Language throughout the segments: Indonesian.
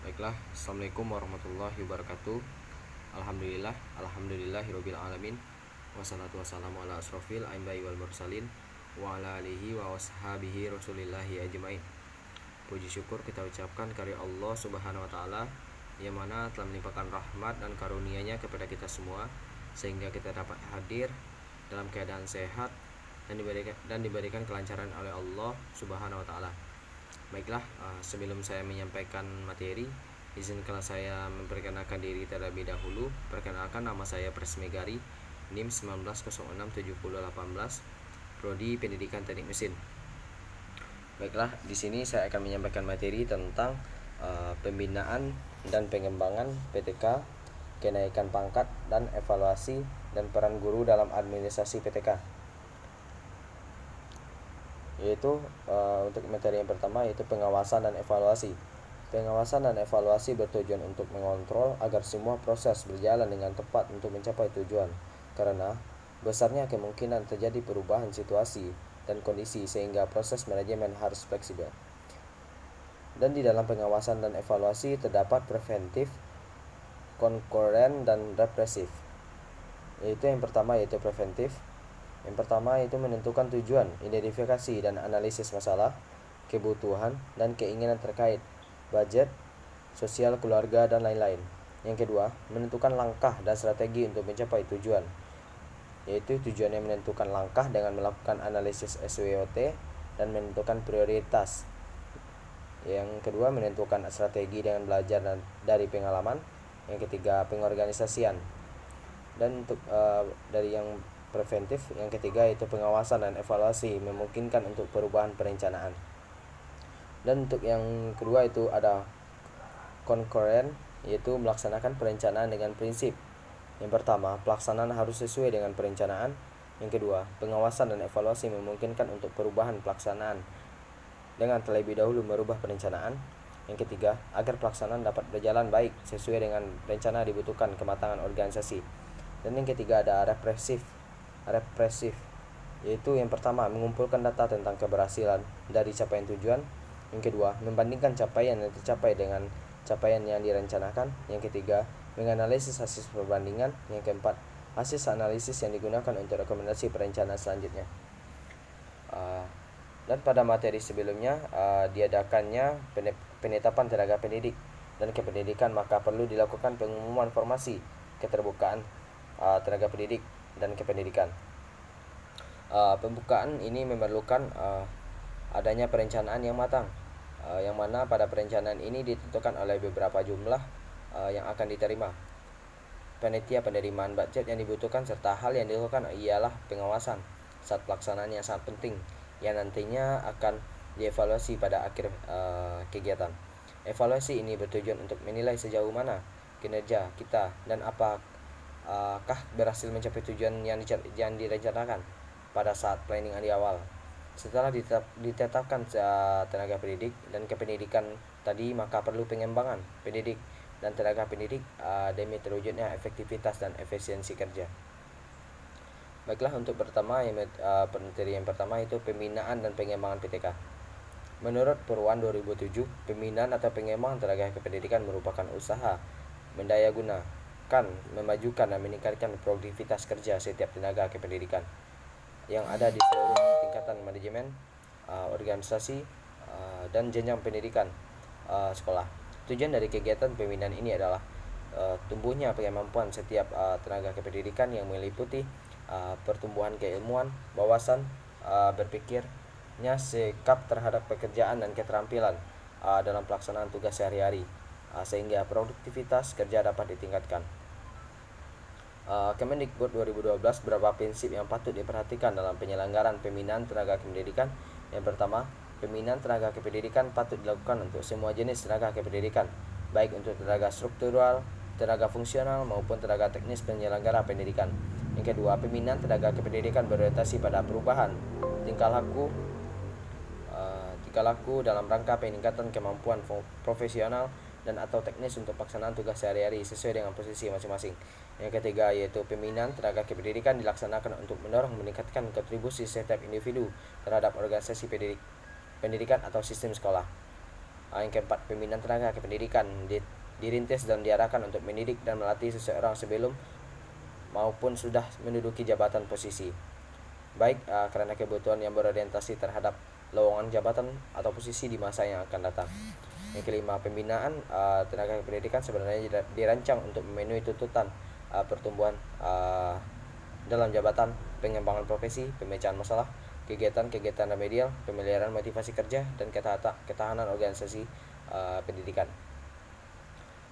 Baiklah, Assalamualaikum warahmatullahi wabarakatuh. Alhamdulillahirabbil alamin. Wassalatu wassalamu ala asrofil anbiya'i wal mursalin wa ala alihi wa washabihi rasulillahi ajmain. Puji syukur kita ucapkan kepada Allah Subhanahu wa taala yang mana telah melimpahkan rahmat dan karunia-Nya kepada kita semua sehingga kita dapat hadir dalam keadaan sehat dan diberikan kelancaran oleh Allah Subhanahu wa taala. Baiklah, sebelum saya menyampaikan materi, izinkanlah saya memperkenalkan diri terlebih dahulu. Perkenalkan, nama saya Presmegari, NIM 19067018, Prodi Pendidikan Teknik Mesin. Baiklah, di sini saya akan menyampaikan materi tentang pembinaan dan pengembangan PTK, kenaikan pangkat dan evaluasi dan peran guru dalam administrasi PTK. Yaitu untuk materi yang pertama yaitu pengawasan dan evaluasi. Pengawasan dan evaluasi bertujuan untuk mengontrol agar semua proses berjalan dengan tepat untuk mencapai tujuan, karena besarnya kemungkinan terjadi perubahan situasi dan kondisi sehingga proses manajemen harus fleksibel. Dan di dalam pengawasan dan evaluasi terdapat preventif, konkuren, dan represif. Yaitu yang pertama yaitu preventif. Yang pertama itu menentukan tujuan, identifikasi dan analisis masalah, kebutuhan dan keinginan terkait budget, sosial keluarga dan lain-lain. Yang kedua, menentukan langkah dan strategi untuk mencapai tujuan. Yaitu tujuannya menentukan langkah dengan melakukan analisis SWOT dan menentukan prioritas. Yang kedua, menentukan strategi dengan belajar dari pengalaman. Yang ketiga, pengorganisasian. Dan untuk dari yang preventif, yang ketiga yaitu pengawasan dan evaluasi memungkinkan untuk perubahan perencanaan. Dan untuk yang kedua itu ada konkuren, yaitu melaksanakan perencanaan dengan prinsip. Yang pertama, pelaksanaan harus sesuai dengan perencanaan. Yang kedua, pengawasan dan evaluasi memungkinkan untuk perubahan pelaksanaan dengan terlebih dahulu merubah perencanaan. Yang ketiga, agar pelaksanaan dapat berjalan baik sesuai dengan rencana dibutuhkan kematangan organisasi. Dan yang ketiga ada represif, yaitu yang pertama mengumpulkan data tentang keberhasilan dari capaian tujuan. Yang kedua, membandingkan capaian yang tercapai dengan capaian yang direncanakan. Yang ketiga, menganalisis hasil perbandingan. Yang keempat, hasil analisis yang digunakan untuk rekomendasi perencanaan selanjutnya. Dan pada materi sebelumnya diadakannya penetapan tenaga pendidik dan kependidikan, maka perlu dilakukan pengumuman formasi keterbukaan tenaga pendidik dan kependidikan. Pembukaan ini memerlukan adanya perencanaan yang matang, yang mana pada perencanaan ini ditentukan oleh beberapa jumlah yang akan diterima, panitia penerimaan budget yang dibutuhkan, serta hal yang dilakukan ialah pengawasan saat pelaksanaan yang sangat penting yang nantinya akan dievaluasi pada akhir kegiatan. Evaluasi ini bertujuan untuk menilai sejauh mana kinerja kita dan apakah berhasil mencapai tujuan yang direncanakan pada saat planning di awal. Setelah ditetapkan tenaga pendidik dan kependidikan tadi, maka perlu pengembangan pendidik dan tenaga pendidik demi terwujudnya efektivitas dan efisiensi kerja. Baiklah, untuk materi yang pertama itu pembinaan dan pengembangan PTK. Menurut Purwan 2007, pembinaan atau pengembangan tenaga kependidikan merupakan usaha mendayagunakan, memajukan dan meningkatkan produktivitas kerja setiap tenaga kependidikan yang ada di seluruh tingkatan manajemen, organisasi, dan jenjang pendidikan sekolah. Tujuan dari kegiatan pembinaan ini adalah tumbuhnya kemampuan setiap tenaga kependidikan yang meliputi pertumbuhan keilmuan, wawasan berpikirnya, sikap terhadap pekerjaan dan keterampilan dalam pelaksanaan tugas sehari-hari, sehingga produktivitas kerja dapat ditingkatkan. Kemendikbud 2012 beberapa prinsip yang patut diperhatikan dalam penyelenggaraan pembinaan tenaga kependidikan. Yang pertama, pembinaan tenaga kependidikan patut dilakukan untuk semua jenis tenaga kependidikan, baik untuk tenaga struktural, tenaga fungsional maupun tenaga teknis penyelenggara pendidikan. Yang kedua, pembinaan tenaga kependidikan berorientasi pada perubahan tingkah laku dalam rangka peningkatan kemampuan profesional dan atau teknis untuk pelaksanaan tugas sehari-hari sesuai dengan posisi masing-masing. Yang ketiga yaitu pembinaan tenaga kependidikan dilaksanakan untuk mendorong meningkatkan kontribusi setiap individu terhadap organisasi pendidikan atau sistem sekolah. Yang keempat, pembinaan tenaga kependidikan dirintis dan diarahkan untuk mendidik dan melatih seseorang sebelum maupun sudah menduduki jabatan posisi, baik karena kebutuhan yang berorientasi terhadap lowongan jabatan atau posisi di masa yang akan datang. Yang kelima, pembinaan tenaga pendidikan sebenarnya dirancang untuk memenuhi tuntutan pertumbuhan dalam jabatan, pengembangan profesi, pemecahan masalah, kegiatan-kegiatan remedial, pemeliharaan motivasi kerja, dan ketahanan organisasi pendidikan.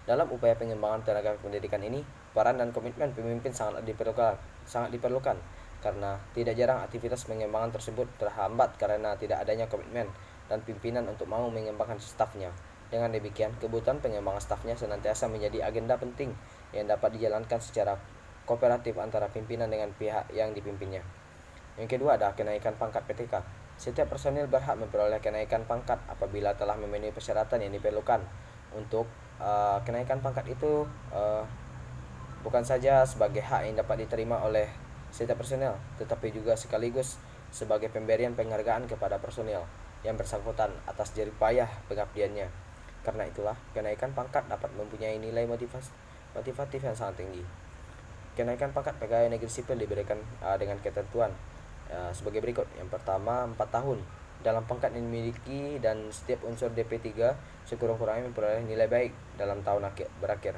Dalam upaya pengembangan tenaga pendidikan ini, peran dan komitmen pemimpin sangat diperlukan karena tidak jarang aktivitas pengembangan tersebut terhambat karena tidak adanya komitmen dan pimpinan untuk mau mengembangkan stafnya. Dengan demikian, kebutuhan pengembangan stafnya senantiasa menjadi agenda penting yang dapat dijalankan secara kooperatif antara pimpinan dengan pihak yang dipimpinnya. Yang kedua ada kenaikan pangkat PTK. Setiap personil berhak memperoleh kenaikan pangkat apabila telah memenuhi persyaratan yang diperlukan. Untuk kenaikan pangkat itu bukan saja sebagai hak yang dapat diterima oleh setiap personil, tetapi juga sekaligus sebagai pemberian penghargaan kepada personil yang bersangkutan atas jerih payah pengabdiannya. Karena itulah, kenaikan pangkat dapat mempunyai nilai motivatif yang sangat tinggi. Kenaikan pangkat pegawai negeri sipil diberikan dengan ketentuan sebagai berikut. Yang pertama, 4 tahun dalam pangkat yang dimiliki dan setiap unsur DP3 sekurang-kurangnya memperoleh nilai baik dalam tahun berakhir.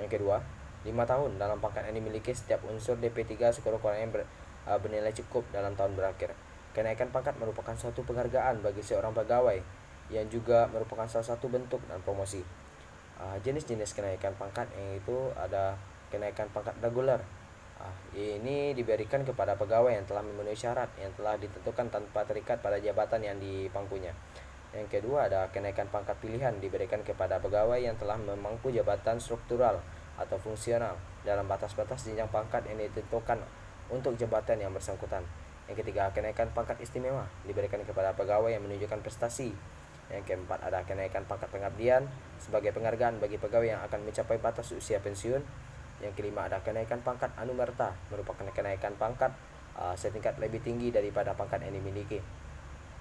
Yang kedua, 5 tahun dalam pangkat yang dimiliki setiap unsur DP3 sekurang-kurangnya bernilai cukup dalam tahun berakhir. Kenaikan pangkat merupakan suatu penghargaan bagi seorang pegawai yang juga merupakan salah satu bentuk dan promosi. Jenis-jenis kenaikan pangkat yaitu ada kenaikan pangkat reguler. Ini diberikan kepada pegawai yang telah memenuhi syarat yang telah ditentukan tanpa terikat pada jabatan yang dipangkunya. Yang kedua ada kenaikan pangkat pilihan, diberikan kepada pegawai yang telah memangku jabatan struktural atau fungsional dalam batas-batas jenjang pangkat yang ditentukan untuk jabatan yang bersangkutan. Yang ketiga, kenaikan pangkat istimewa, diberikan kepada pegawai yang menunjukkan prestasi. Yang keempat ada kenaikan pangkat pengabdian sebagai penghargaan bagi pegawai yang akan mencapai batas usia pensiun. Yang kelima ada kenaikan pangkat anumerta, merupakan kenaikan pangkat setingkat lebih tinggi daripada pangkat yang dimiliki.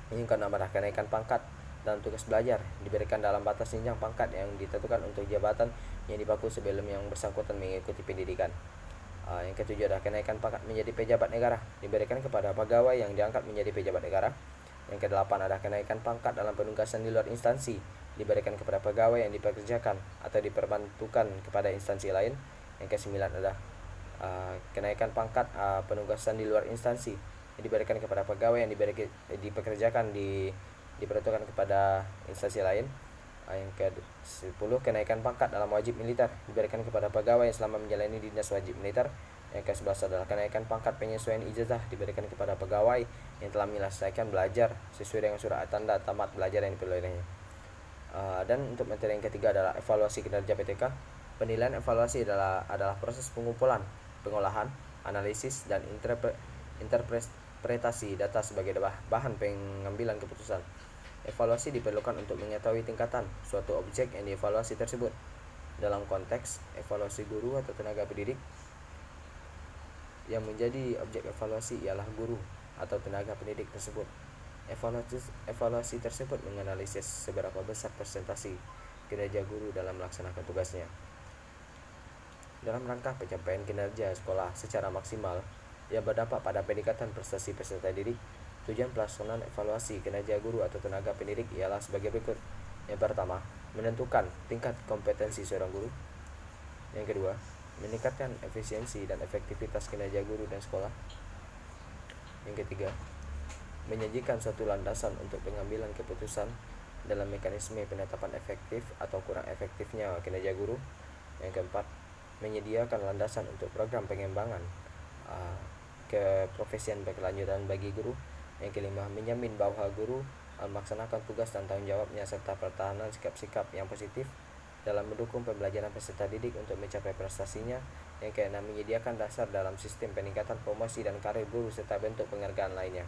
Yang keenam ada kenaikan pangkat dalam tugas belajar, diberikan dalam batas jenjang pangkat yang ditentukan untuk jabatan yang dipaku sebelum yang bersangkutan mengikuti pendidikan. Yang ketujuh ada kenaikan pangkat menjadi pejabat negara, diberikan kepada pegawai yang diangkat menjadi pejabat negara. Yang kedelapan ada kenaikan pangkat dalam penugasan di luar instansi, diberikan kepada pegawai yang dipekerjakan atau diperbantukan kepada instansi lain. Yang kesembilan ada kenaikan pangkat penugasan di luar instansi, yang diberikan kepada pegawai yang dipekerjakan diperuntukkan kepada instansi lain. Yang ke-10 kenaikan pangkat dalam wajib militer, diberikan kepada pegawai yang selama menjalani dinas wajib militer. Yang ke-11 adalah kenaikan pangkat penyesuaian ijazah, diberikan kepada pegawai yang telah menyelesaikan belajar sesuai dengan surat tanda tamat belajar yang diperolehnya. Dan untuk materi yang ketiga adalah evaluasi kinerja PTK. Penilaian evaluasi adalah proses pengumpulan, pengolahan, analisis, dan interpretasi data sebagai bahan pengambilan keputusan. Evaluasi diperlukan untuk mengetahui tingkatan suatu objek yang dievaluasi tersebut. Dalam konteks evaluasi guru atau tenaga pendidik, yang menjadi objek evaluasi ialah guru atau tenaga pendidik tersebut. Evaluasi tersebut menganalisis seberapa besar presentasi kinerja guru dalam melaksanakan tugasnya. Dalam rangka pencapaian kinerja sekolah secara maksimal yang berdampak pada peningkatan prestasi peserta didik, tujuan pelaksanaan evaluasi kinerja guru atau tenaga pendidik ialah sebagai berikut. Yang pertama, menentukan tingkat kompetensi seorang guru. Yang kedua, meningkatkan efisiensi dan efektivitas kinerja guru dan sekolah. Yang ketiga, menyajikan suatu landasan untuk pengambilan keputusan dalam mekanisme penetapan efektif atau kurang efektifnya kinerja guru. Yang keempat, menyediakan landasan untuk program pengembangan keprofesian berkelanjutan bagi guru. Yang kelima, menjamin bahwa guru melaksanakan tugas dan tanggung jawabnya serta pertahanan sikap-sikap yang positif dalam mendukung pembelajaran peserta didik untuk mencapai prestasinya. Yang keenam, menyediakan dasar dalam sistem peningkatan promosi dan karir guru serta bentuk penghargaan lainnya.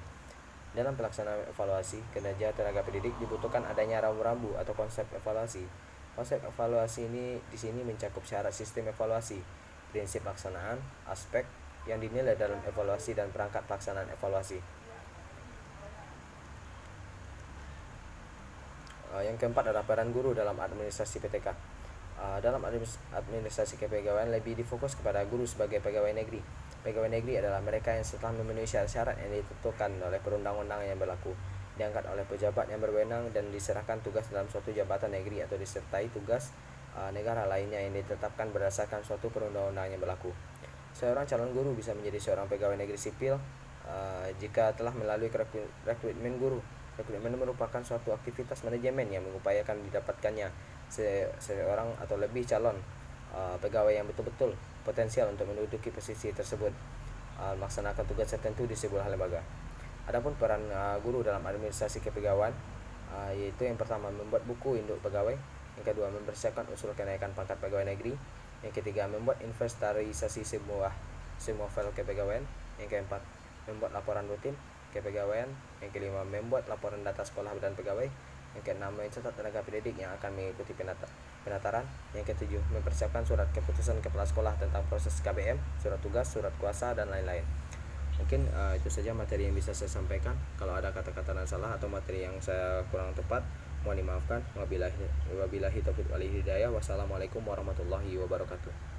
Dalam pelaksanaan evaluasi kinerja tenaga pendidik dibutuhkan adanya rambu-rambu atau konsep evaluasi. Konsep evaluasi ini di sini mencakup syarat sistem evaluasi, prinsip pelaksanaan, aspek yang dinilai dalam evaluasi dan perangkat pelaksanaan evaluasi. Yang keempat adalah peran guru dalam administrasi PTK. Dalam administrasi kepegawaian lebih difokus kepada guru sebagai pegawai negeri. Pegawai negeri adalah mereka yang setelah memenuhi syarat-syarat yang ditentukan oleh perundang-undangan yang berlaku, diangkat oleh pejabat yang berwenang dan diserahkan tugas dalam suatu jabatan negeri atau disertai tugas negara lainnya yang ditetapkan berdasarkan suatu perundang-undangan yang berlaku. Seorang calon guru bisa menjadi seorang pegawai negeri sipil jika telah melalui rekrutmen guru. Rekrutmen merupakan suatu aktivitas manajemen yang mengupayakan didapatkannya seorang atau lebih calon pegawai yang betul-betul potensial untuk menduduki posisi tersebut, melaksanakan tugas tertentu di sebuah lembaga. Adapun peran guru dalam administrasi kepegawaian yaitu yang pertama membuat buku induk pegawai, yang kedua mempersiapkan usul kenaikan pangkat pegawai negeri, yang ketiga membuat inventarisasi semua file kepegawaian, yang keempat membuat laporan rutin kepegawaian, yang kelima membuat laporan data sekolah dan pegawai, yang keenam mencatat tenaga pendidik yang akan mengikuti penataran, yang ketujuh mempersiapkan surat keputusan kepala sekolah tentang proses KBM, surat tugas, surat kuasa, dan lain-lain. Mungkin itu saja materi yang bisa saya sampaikan. Kalau ada kata-kata yang salah atau materi yang saya kurang tepat, mohon dimaafkan. Wabillahi taufiq wal hidayah. Wassalamualaikum warahmatullahi wabarakatuh.